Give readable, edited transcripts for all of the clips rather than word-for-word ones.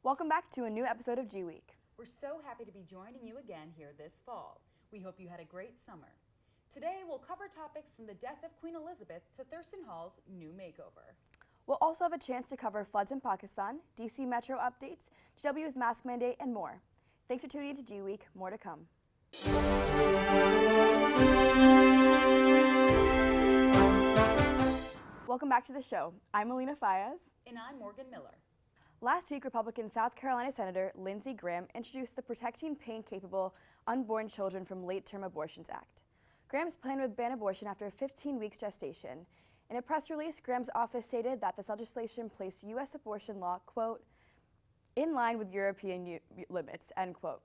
Welcome back to a new episode of GWeek. We're so happy to be joining you again here this fall. We hope you had a great summer. Today we'll cover topics from the death of Queen Elizabeth to Thurston Hall's new makeover. We'll also have a chance to cover floods in Pakistan, DC Metro updates, GW's mask mandate, and more. Thanks for tuning in to GWeek. More to come. Welcome back to the show. I'm Aleena Fayaz. And I'm Morgan Miller. Last week, Republican South Carolina Senator Lindsey Graham introduced the Protecting Pain-Capable Unborn Children from Late-Term Abortions Act. Graham's plan would ban abortion after 15 weeks gestation. In a press release, Graham's office stated that this legislation placed U.S. abortion law, quote, in line with European limits, end quote.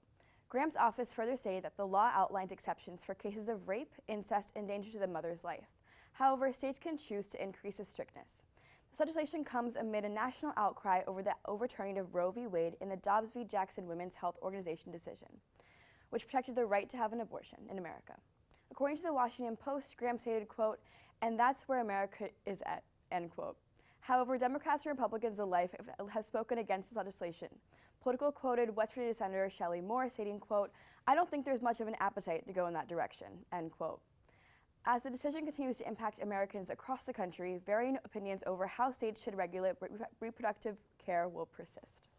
Graham's office further stated that the law outlines exceptions for cases of rape, incest, and danger to the mother's life. However, states can choose to increase the strictness. This legislation comes amid a national outcry over the overturning of Roe v. Wade in the Dobbs v. Jackson Women's Health Organization decision, which protected the right to have an abortion in America. According to the Washington Post, Graham stated, quote, and that's where America is at, end quote. However, Democrats and Republicans alike have spoken against this legislation. Politico quoted West Virginia Senator Shelley Moore stating, quote, I don't think there's much of an appetite to go in that direction, end quote. As the decision continues to impact Americans across the country, varying opinions over how states should regulate reproductive care will persist.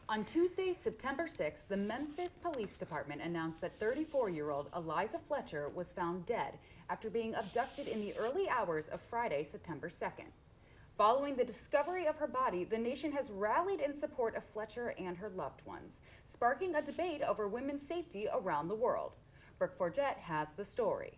On Tuesday, September 6th, the Memphis Police Department announced that 34-year-old Elsa Fletcher was found dead after being abducted in the early hours of Friday, September 2nd. Following the discovery of her body, the nation has rallied in support of Fletcher and her loved ones, sparking a debate over women's safety around the world. Brooke Forget has the story.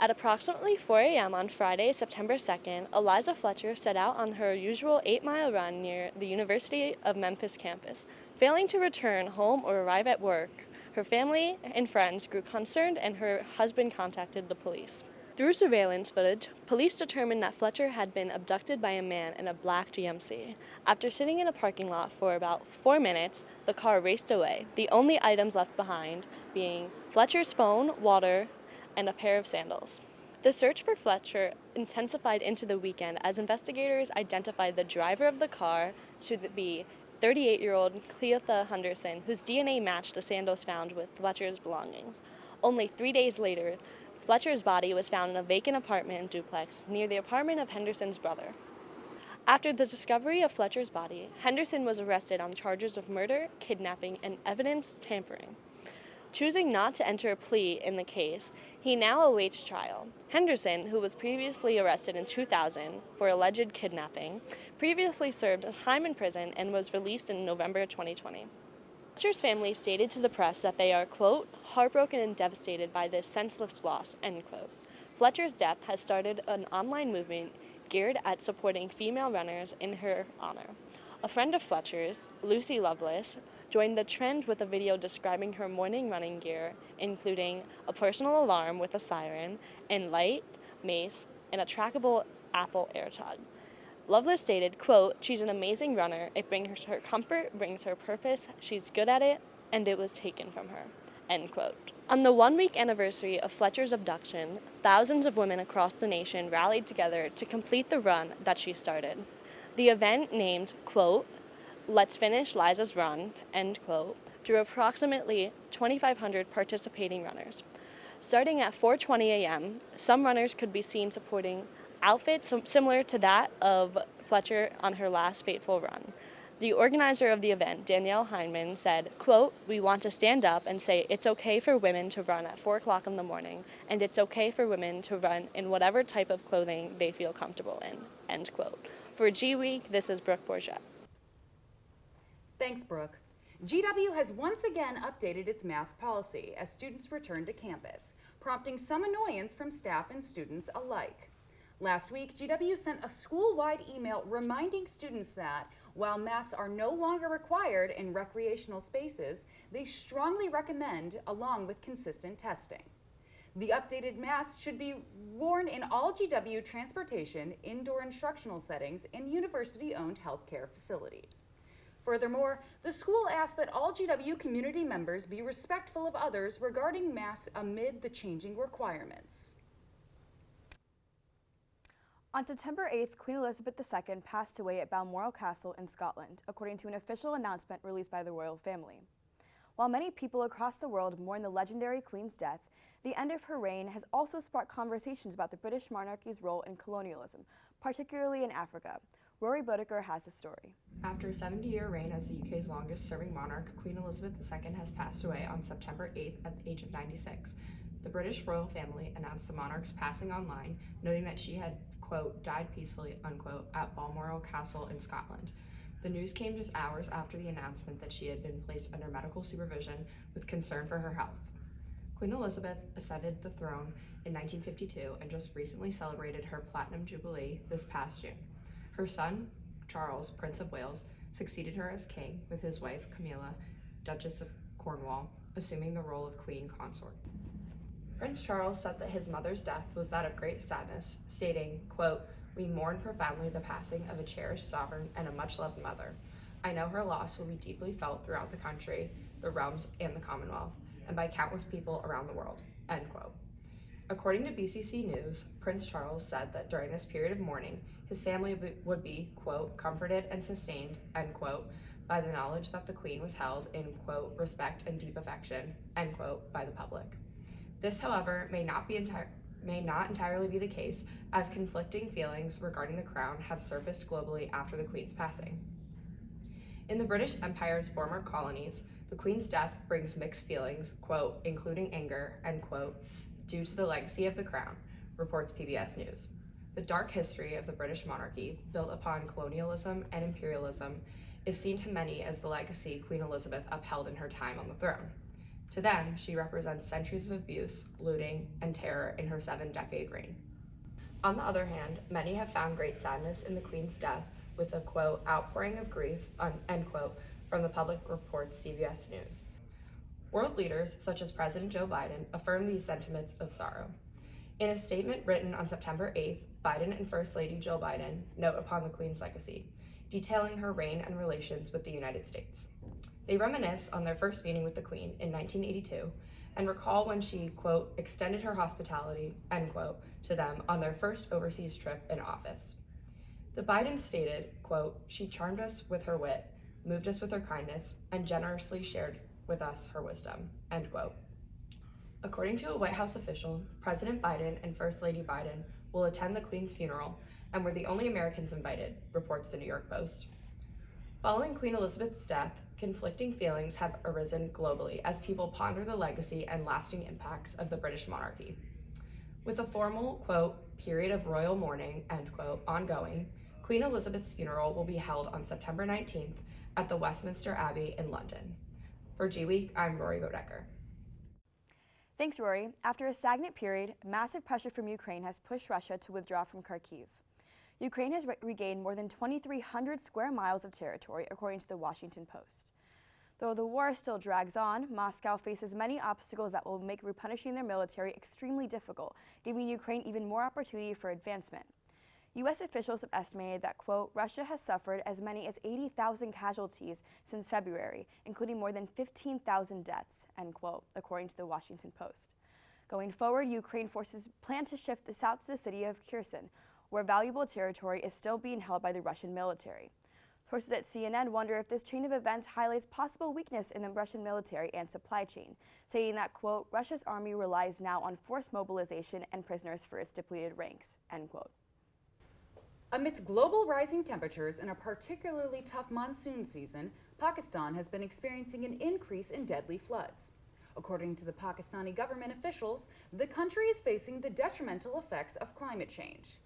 At approximately 4 a.m. on Friday, September 2nd, Elsa Fletcher set out on her usual 8-mile run near the University of Memphis campus. Failing to return home or arrive at work, her family and friends grew concerned and her husband contacted the police. Through surveillance footage, police determined that Fletcher had been abducted by a man in a black GMC. After sitting in a parking lot for about 4 minutes, the car raced away, the only items left behind being Fletcher's phone, water, and a pair of sandals. The search for Fletcher intensified into the weekend as investigators identified the driver of the car to be 38-year-old Cleotha Henderson, whose DNA matched the sandals found with Fletcher's belongings. Only 3 days later, Fletcher's body was found in a vacant apartment duplex near the apartment of Henderson's brother. After the discovery of Fletcher's body, Henderson was arrested on charges of murder, kidnapping, and evidence tampering. Choosing not to enter a plea in the case, he now awaits trial. Henderson, who was previously arrested in 2000 for alleged kidnapping, previously served time in prison and was released in November 2020. Fletcher's family stated to the press that they are, quote, heartbroken and devastated by this senseless loss, end quote. Fletcher's death has started an online movement geared at supporting female runners in her honor. A friend of Fletcher's, Lucy Lovelace, joined the trend with a video describing her morning running gear, including a personal alarm with a siren, and light, mace, and a trackable Apple AirTag. Lovelace stated, quote, she's an amazing runner. It brings her comfort, brings her purpose. She's good at it, and it was taken from her, end quote. On the 1-week anniversary of Fletcher's abduction, thousands of women across the nation rallied together to complete the run that she started. The event, named, quote, Let's Finish Liza's Run, end quote, drew approximately 2,500 participating runners. Starting at 4:20 a.m., some runners could be seen supporting outfits similar to that of Fletcher on her last fateful run. The organizer of the event, Danielle Heineman, said, quote, we want to stand up and say it's okay for women to run at 4 o'clock in the morning, and it's okay for women to run in whatever type of clothing they feel comfortable in, end quote. For GWeek, this is Brooke Forget. Thanks, Brooke. GW has once again updated its mask policy as students return to campus, prompting some annoyance from staff and students alike. Last week, GW sent a school-wide email reminding students that, while masks are no longer required in recreational spaces, they strongly recommend along with consistent testing. The updated mask should be worn in all GW transportation, indoor instructional settings, and university-owned healthcare facilities. Furthermore, the school asked that all GW community members be respectful of others regarding masks amid the changing requirements. On September 8th, Queen Elizabeth II passed away at Balmoral Castle in Scotland, according to an official announcement released by the royal family. While many people across the world mourn the legendary Queen's death, the end of her reign has also sparked conversations about the British monarchy's role in colonialism, particularly in Africa. Rory Bodeker has the story. After a 70-year reign as the UK's longest-serving monarch, Queen Elizabeth II has passed away on September 8th at the age of 96. The British royal family announced the monarch's passing online, noting that she had, quote, died peacefully, unquote, at Balmoral Castle in Scotland. The news came just hours after the announcement that she had been placed under medical supervision with concern for her health. Queen Elizabeth ascended the throne in 1952 and just recently celebrated her Platinum Jubilee this past June. Her son, Charles, Prince of Wales, succeeded her as king, with his wife, Camilla, Duchess of Cornwall, assuming the role of Queen Consort. Prince Charles said that his mother's death was that of great sadness, stating, quote, "We mourn profoundly the passing of a cherished sovereign and a much-loved mother. I know her loss will be deeply felt throughout the country, the realms, and the Commonwealth, and by countless people around the world," end quote. According to BCC News, Prince Charles said that during this period of mourning, his family would be, quote, "comforted and sustained," end quote, by the knowledge that the Queen was held in, quote, "respect and deep affection," end quote, by the public. This, however, may not entirely be the case, as conflicting feelings regarding the crown have surfaced globally after the Queen's passing. In the British Empire's former colonies, the Queen's death brings mixed feelings, quote, "including anger," end quote, due to the legacy of the crown, reports PBS News. The dark history of the British monarchy, built upon colonialism and imperialism, is seen to many as the legacy Queen Elizabeth upheld in her time on the throne. To them, she represents centuries of abuse, looting, and terror in her 7-decade reign. On the other hand, many have found great sadness in the Queen's death, with a, quote, "outpouring of grief," end quote, from the public, reports CBS News. World leaders, such as President Joe Biden, affirm these sentiments of sorrow. In a statement written on September 8th, Biden and First Lady Jill Biden note upon the Queen's legacy, detailing her reign and relations with the United States. They reminisce on their first meeting with the Queen in 1982 and recall when she, quote, "extended her hospitality," end quote, to them on their first overseas trip in office. The Bidens stated, quote, "She charmed us with her wit, moved us with her kindness, and generously shared with us her wisdom," end quote. According to a White House official, President Biden and First Lady Biden will attend the Queen's funeral and were the only Americans invited, reports the New York Post. Following Queen Elizabeth's death, conflicting feelings have arisen globally as people ponder the legacy and lasting impacts of the British monarchy. With a formal, quote, "period of royal mourning," end quote, ongoing, Queen Elizabeth's funeral will be held on September 19th at the Westminster Abbey in London. For GWeek, I'm Rory Bodeker. Thanks, Rory. After a stagnant period, massive pressure from Ukraine has pushed Russia to withdraw from Kharkiv. Ukraine has regained more than 2,300 square miles of territory, according to the Washington Post. Though the war still drags on, Moscow faces many obstacles that will make replenishing their military extremely difficult, giving Ukraine even more opportunity for advancement. U.S. officials have estimated that, quote, "Russia has suffered as many as 80,000 casualties since February, including more than 15,000 deaths," end quote, according to the Washington Post. Going forward, Ukraine forces plan to shift south to the city of Kherson, where valuable territory is still being held by the Russian military. Sources at CNN wonder if this chain of events highlights possible weakness in the Russian military and supply chain, saying that, quote, "Russia's army relies now on forced mobilization and prisoners for its depleted ranks," end quote. Amidst global rising temperatures and a particularly tough monsoon season, Pakistan has been experiencing an increase in deadly floods. According to the Pakistani government officials, the country is facing the detrimental effects of climate change.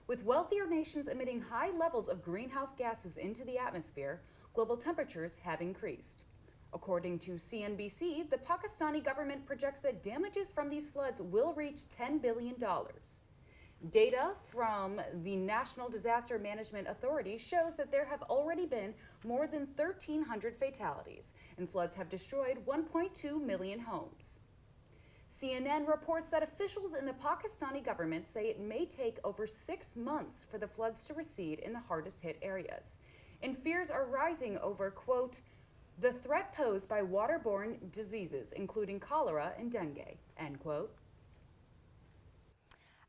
With wealthier nations emitting high levels of greenhouse gases into the atmosphere, global temperatures have increased. According to CNBC, the Pakistani government projects that damages from these floods will reach $10 billion. Data from the National Disaster Management Authority shows that there have already been more than 1,300 fatalities, and floods have destroyed 1.2 million homes. CNN reports that officials in the Pakistani government say it may take over 6 months for the floods to recede in the hardest hit areas. And fears are rising over, quote, "the threat posed by waterborne diseases, including cholera and dengue," end quote.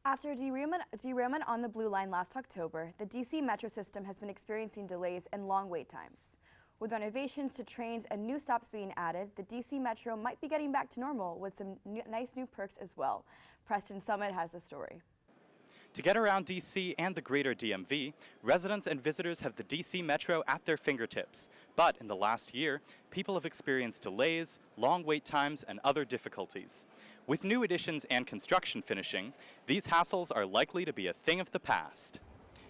After derailment on the Blue Line last October, the DC Metro system has been experiencing delays and long wait times. With renovations to trains and new stops being added, the DC Metro might be getting back to normal with some nice new perks as well. Preston Summit has the story. To get around DC and the greater DMV, residents and visitors have the DC Metro at their fingertips. But in the last year, people have experienced delays, long wait times, and other difficulties. With new additions and construction finishing, these hassles are likely to be a thing of the past.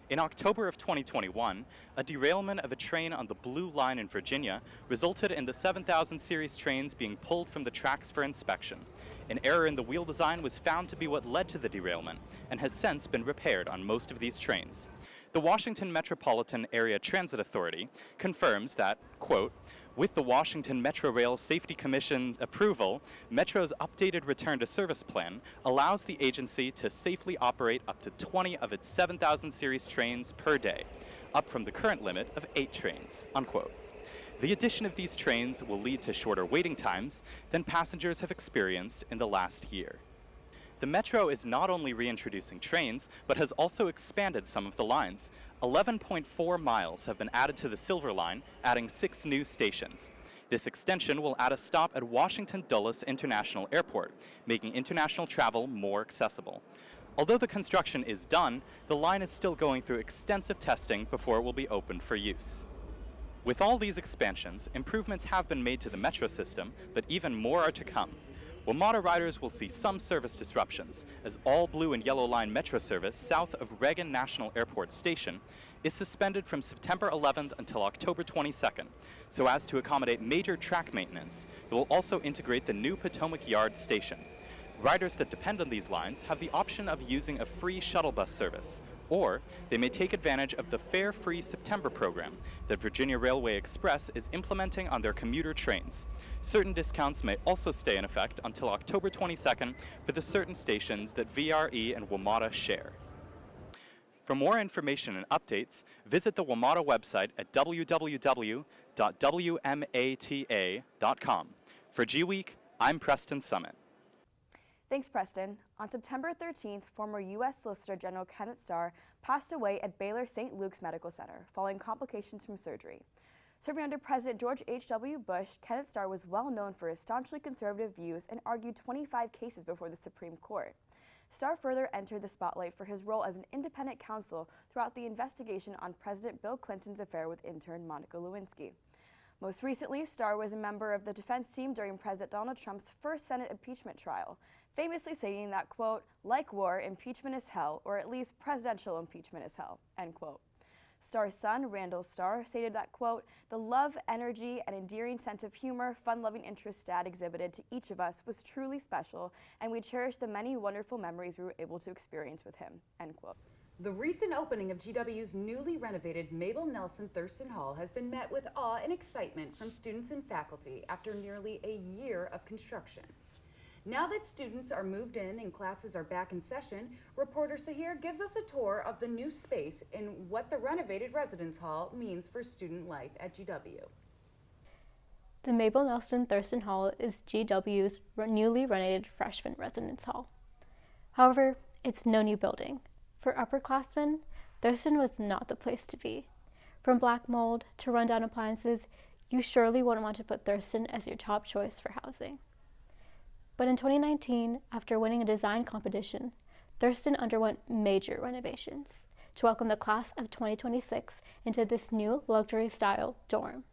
In October of 2021, a derailment of a train on the Blue Line in Virginia resulted in the 7000 series trains being pulled from the tracks for inspection. An error in the wheel design was found to be what led to the derailment and has since been repaired on most of these trains. The Washington Metropolitan Area Transit Authority confirms that, quote, with the Washington Metro Rail Safety Commission's approval, Metro's updated return to service plan allows the agency to safely operate up to 20 of its 7000 series trains per day, up from the current limit of 8 trains, unquote. The addition of these trains will lead to shorter waiting times than passengers have experienced in the last year. The Metro is not only reintroducing trains, but has also expanded some of the lines. 11.4 miles have been added to the Silver Line, adding 6 new stations. This extension will add a stop at Washington Dulles International Airport, making international travel more accessible. Although the construction is done, the line is still going through extensive testing before it will be opened for use. With all these expansions, improvements have been made to the Metro system, but even more are to come. WMATA riders will see some service disruptions, as all Blue and Yellow Line Metro service south of Reagan National Airport Station is suspended from September 11th until October 22nd, so as to accommodate major track maintenance that will also integrate the new Potomac Yard station. Riders that depend on these lines have the option of using a free shuttle bus service, or they may take advantage of the Fare Free September program that Virginia Railway Express is implementing on their commuter trains. Certain discounts may also stay in effect until October 22nd for the certain stations that VRE and WMATA share. For more information and updates, visit the WMATA website at www.wmata.com. For GWeek, I'm Preston Summit. Thanks, Preston. On September 13th, former U.S. Solicitor General Kenneth Starr passed away at Baylor St. Luke's Medical Center following complications from surgery. Serving under President George H.W. Bush, Kenneth Starr was well known for his staunchly conservative views and argued 25 cases before the Supreme Court. Starr further entered the spotlight for his role as an independent counsel throughout the investigation on President Bill Clinton's affair with intern Monica Lewinsky. Most recently, Starr was a member of the defense team during President Donald Trump's first Senate impeachment trial, famously saying that, quote, like war, impeachment is hell, or at least presidential impeachment is hell, end quote. Starr's son, Randall Starr, stated that, quote, the love, energy, and endearing sense of humor, fun-loving interest Dad exhibited to each of us was truly special, and we cherish the many wonderful memories we were able to experience with him, end quote. The recent opening of GW's newly renovated Mabel Nelson Thurston Hall has been met with awe and excitement from students and faculty after nearly a year of construction. Now that students are moved in and classes are back in session, reporter Sahir gives us a tour of the new space and what the renovated residence hall means for student life at GW. The Mabel Nelson Thurston Hall is GW's newly renovated freshman residence hall. However, it's no new building. For upperclassmen, Thurston was not the place to be. From black mold to rundown appliances, you surely wouldn't want to put Thurston as your top choice for housing. But in 2019, after winning a design competition, Thurston underwent major renovations to welcome the class of 2026 into this new luxury-style dorm.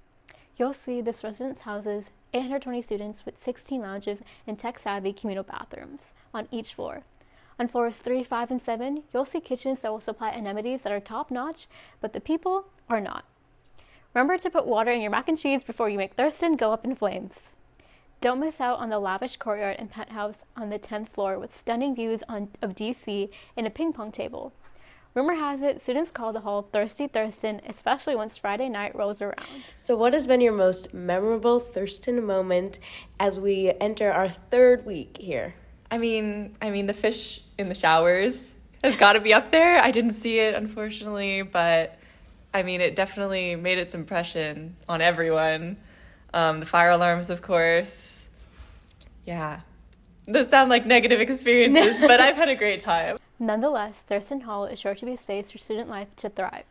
You'll see this residence houses 820 students with 16 lounges and tech-savvy communal bathrooms on each floor. On floors 3, 5, and 7, you'll see kitchens that will supply amenities that are top-notch, but the people are not. Remember to put water in your mac and cheese before you make Thurston go up in flames. Don't miss out on the lavish courtyard and penthouse on the 10th floor with stunning views of DC and a ping pong table. Rumor has it, students call the hall Thirsty Thurston, especially once Friday night rolls around. So what has been your most memorable Thurston moment as we enter our third week here? I mean, the fish in the showers has got to be up there. I didn't see it, unfortunately, but I mean, it definitely made its impression on everyone. The fire alarms, of course. Yeah. Those sound like negative experiences, but I've had a great time. Nonetheless, Thurston Hall is sure to be a space for student life to thrive.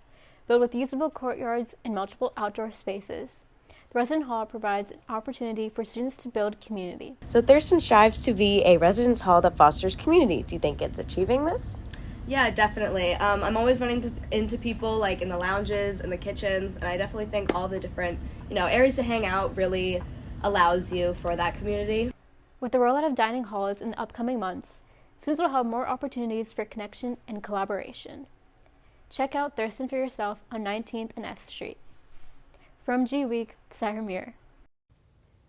Built with usable courtyards and multiple outdoor spaces, the resident hall provides an opportunity for students to build community. So Thurston strives to be a residence hall that fosters community. Do you think it's achieving this? Yeah, definitely. I'm always running into people like in the lounges and the kitchens, and I definitely think all the different, areas to hang out really allows you for that community. With the rollout of dining halls in the upcoming months, students will have more opportunities for connection and collaboration. Check out Thurston for yourself on 19th and F Street. From GWeek, Sarah Muir.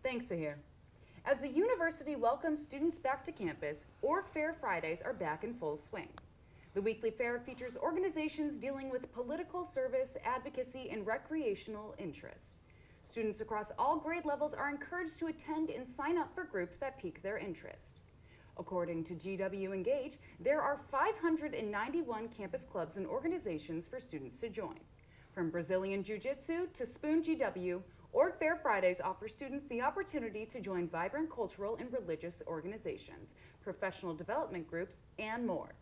Thanks, Sahir. As the university welcomes students back to campus, Org Fair Fridays are back in full swing. The weekly fair features organizations dealing with political service, advocacy, and recreational interests. Students across all grade levels are encouraged to attend and sign up for groups that pique their interest. According to GW Engage, there are 591 campus clubs and organizations for students to join. From Brazilian Jiu-Jitsu to Spoon GW, Org Fair Fridays offer students the opportunity to join vibrant cultural and religious organizations, professional development groups, and more.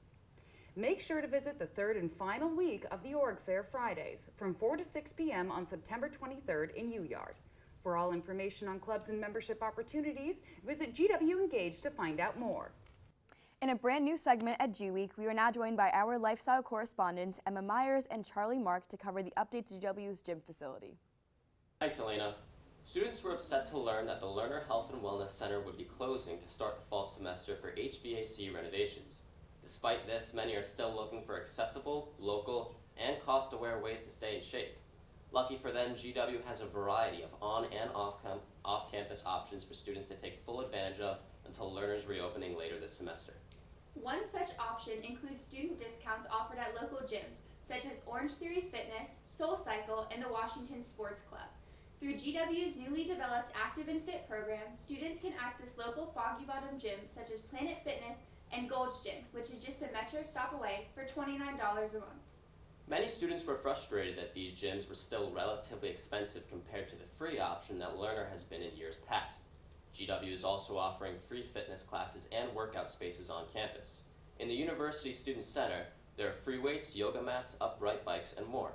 Make sure to visit the third and final week of the Org Fair Fridays from 4 to 6 p.m. on September 23rd in U-Yard. For all information on clubs and membership opportunities, visit GW Engage to find out more. In a brand new segment at GWeek, we are now joined by our lifestyle correspondents, Emma Myers and Charlie Mark, to cover the updates to GW's gym facility. Thanks, Aleena. Students were upset to learn that the Lerner Health and Wellness Center would be closing to start the fall semester for HVAC renovations. Despite this, many are still looking for accessible, local, and cost-aware ways to stay in shape. Lucky for them, GW has a variety of on- and off-campus options for students to take full advantage of until Lerner's reopening later this semester. One such option includes student discounts offered at local gyms, such as Orange Theory Fitness, Soul Cycle, and the Washington Sports Club. Through GW's newly developed Active and Fit program, students can access local Foggy Bottom gyms such as Planet Fitness and Gold's Gym, which is just a metro stop away for $29 a month. Many students were frustrated that these gyms were still relatively expensive compared to the free option that Lerner has been in years past. GW is also offering free fitness classes and workout spaces on campus. In the University Student Center, there are free weights, yoga mats, upright bikes, and more.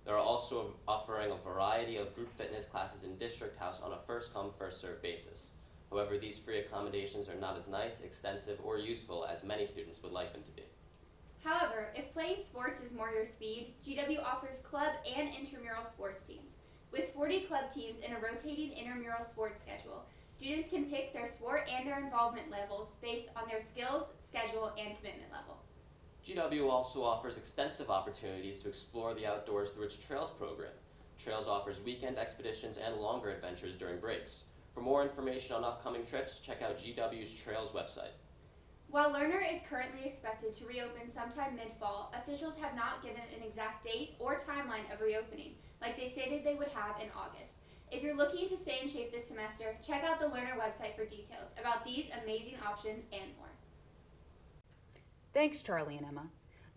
They are also offering a variety of group fitness classes in District House on a first-come, first-served basis. However, these free accommodations are not as nice, extensive, or useful as many students would like them to be. However, if playing sports is more your speed, GW offers club and intramural sports teams. With 40 club teams and a rotating intramural sports schedule, students can pick their sport and their involvement levels based on their skills, schedule, and commitment level. GW also offers extensive opportunities to explore the outdoors through its Trails program. Trails offers weekend expeditions and longer adventures during breaks. For more information on upcoming trips, check out GW's Trails website. While Lerner is currently expected to reopen sometime mid-fall, officials have not given an exact date or timeline of reopening, like they stated they would have in August. If you're looking to stay in shape this semester, check out the Lerner website for details about these amazing options and more. Thanks, Charlie and Emma.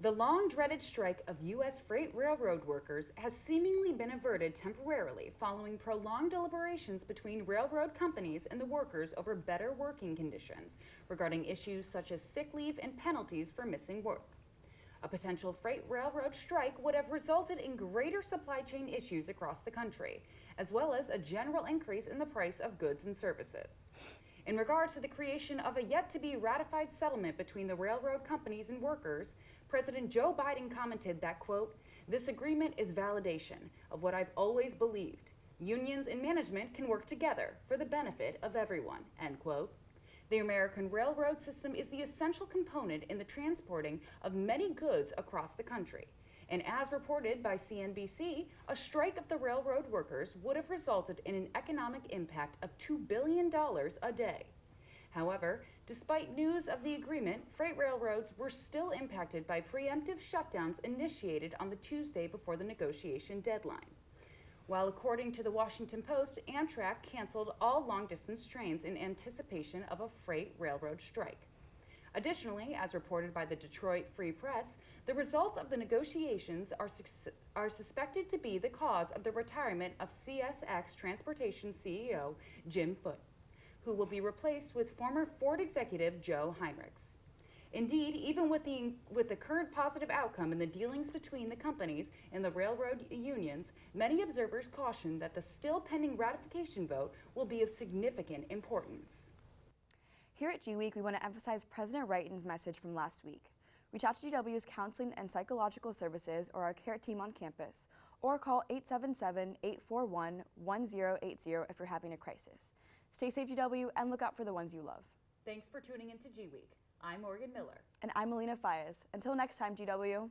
The long-dreaded strike of U.S. freight railroad workers has seemingly been averted temporarily following prolonged deliberations between railroad companies and the workers over better working conditions regarding issues such as sick leave and penalties for missing work. A potential freight railroad strike would have resulted in greater supply chain issues across the country, as well as a general increase in the price of goods and services. In regard to the creation of a yet-to-be ratified settlement between the railroad companies and workers, President Joe Biden commented that, quote, "This agreement is validation of what I've always believed. Unions and management can work together for the benefit of everyone," end quote. The American railroad system is the essential component in the transporting of many goods across the country. And as reported by CNBC, a strike of the railroad workers would have resulted in an economic impact of $2 billion a day. However, despite news of the agreement, freight railroads were still impacted by preemptive shutdowns initiated on the Tuesday before the negotiation deadline. While according to the Washington Post, Amtrak canceled all long-distance trains in anticipation of a freight railroad strike. Additionally, as reported by the Detroit Free Press, the results of the negotiations are suspected to be the cause of the retirement of CSX Transportation CEO Jim Foote, who will be replaced with former Ford executive Joe Heinrichs. Indeed, even with the current positive outcome in the dealings between the companies and the railroad unions, many observers caution that the still pending ratification vote will be of significant importance. Here at GWeek, we want to emphasize President Wrighton's message from last week. Reach out to GW's Counseling and Psychological Services or our CARE team on campus, or call 877-841-1080 if you're having a crisis. Stay safe, GW, and look out for the ones you love. Thanks for tuning into GWeek. I'm Morgan Miller. And I'm Aleena Fayaz. Until next time, GW.